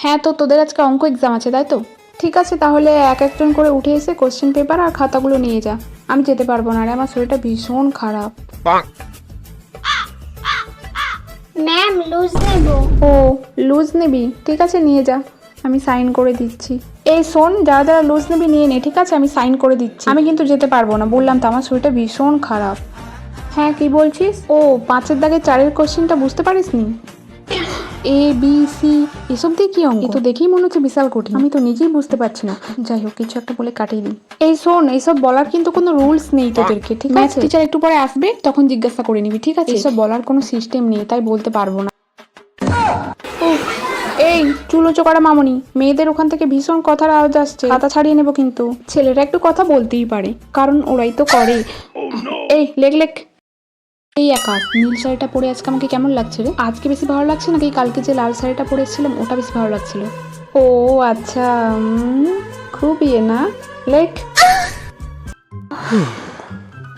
হ্যাঁ, তো তোদের আজকে অঙ্ক এক্সাম আছে তাই তো? ঠিক আছে, তাহলে এক একজন করে উঠে এসে কোশ্চেন পেপার আর খাতাগুলো নিয়ে যা। আমি যেতে পারবো না রে, আমার শরীরটা ভীষণ খারাপ। ম্যাম লুজ নেব। ও, লুজ নিবি? ঠিক আছে, নিয়ে যা, আমি সাইন করে দিচ্ছি। এই শোন, যারা যারা লুজ নিবি নিয়ে নে, ঠিক আছে? আমি সাইন করে দিচ্ছি। আমি কিন্তু যেতে পারবো না, বললাম তো আমার শরীরটা ভীষণ খারাপ। হ্যাঁ, কি বলছিস? ও, 5-এর দাগে 4-এর কোশ্চেনটা বুঝতে পারিসনি? এ বি সি এসব দিয়ে কি অঙ্ক? এ তো দেখেই মনে হচ্ছে বিশাল কঠিন, আমি তো নিজেই বুঝতে পারছি না। যাই হোক, কিছু একটা বলে কাটিয়ে দিই। এই শোন, এইসব বলার কিন্তু কোনো রুলস নেই তোদেরকে, ঠিক আছে? ম্যাথ টিচার একটু পরে আসবে, তখন জিজ্ঞাসা করে নিবি, ঠিক আছে? এইসব বলার কোনো সিস্টেম নেই, তাই বলতে পারবো না। উফ, এই চুলো চোকারা মামনি, মেয়েদের ওখান থেকে ভীষণ কথার আওয়াজ আসছে, খাতা ছাড়িয়ে নেবো কিন্তু। ছেলেরা একটু কথা বলতেই পারে, কারণ ওরাই তো করে। এই লেখ লেখ। এই আকাশ, নীল শাড়িটা পরে আজকে আমাকে কেমন লাগছে রে? আজকে বেশি ভালো লাগছে নাকি কালকে যে লাল শাড়িটা পরে এসেছিলাম ওটা বেশি ভালো লাগছিল? ও আচ্ছা, খুব ইয়ে না। লেখ।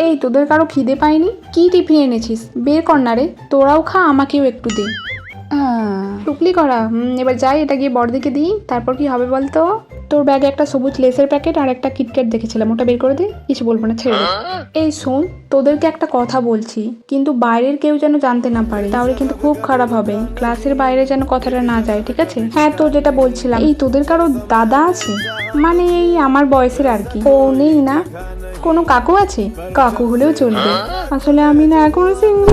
এই তোদের কারো খিদে পায়নি? কি টিফিন এনেছিস? বের কর না রে, তোরাও খা, আমাকেও একটু দে। টুকলি করা। এবার যাই, এটা গিয়ে বড়দিকে দিই, তারপর কি হবে বলতো? তোর ব্যাগে একটা সবুজ লেসের প্যাকেট আর একটা কিটক্যাট দেখেছিলাম, ওটা বের করে দে। কিছু বলবো না, ছেড়ে দে। এই শোন, তোদেরকে একটা কথা বলছি, কিন্তু বাইরের কেউ যেন জানতে না পারে, তাহলে কিন্তু খুব খারাপ হবে। ক্লাসের বাইরে যেন কথাটা না যায়, ঠিক আছে? হ্যাঁ, তো যেটা বলছিলাম, এই তোদের কারো দাদা আছে? মানে এই আমার বয়সের আর কি। ও নেই না? কোনো কাকু আছে? কাকু হলেও চলবে। আসলে আমি না এখনো সিঙ্গেল।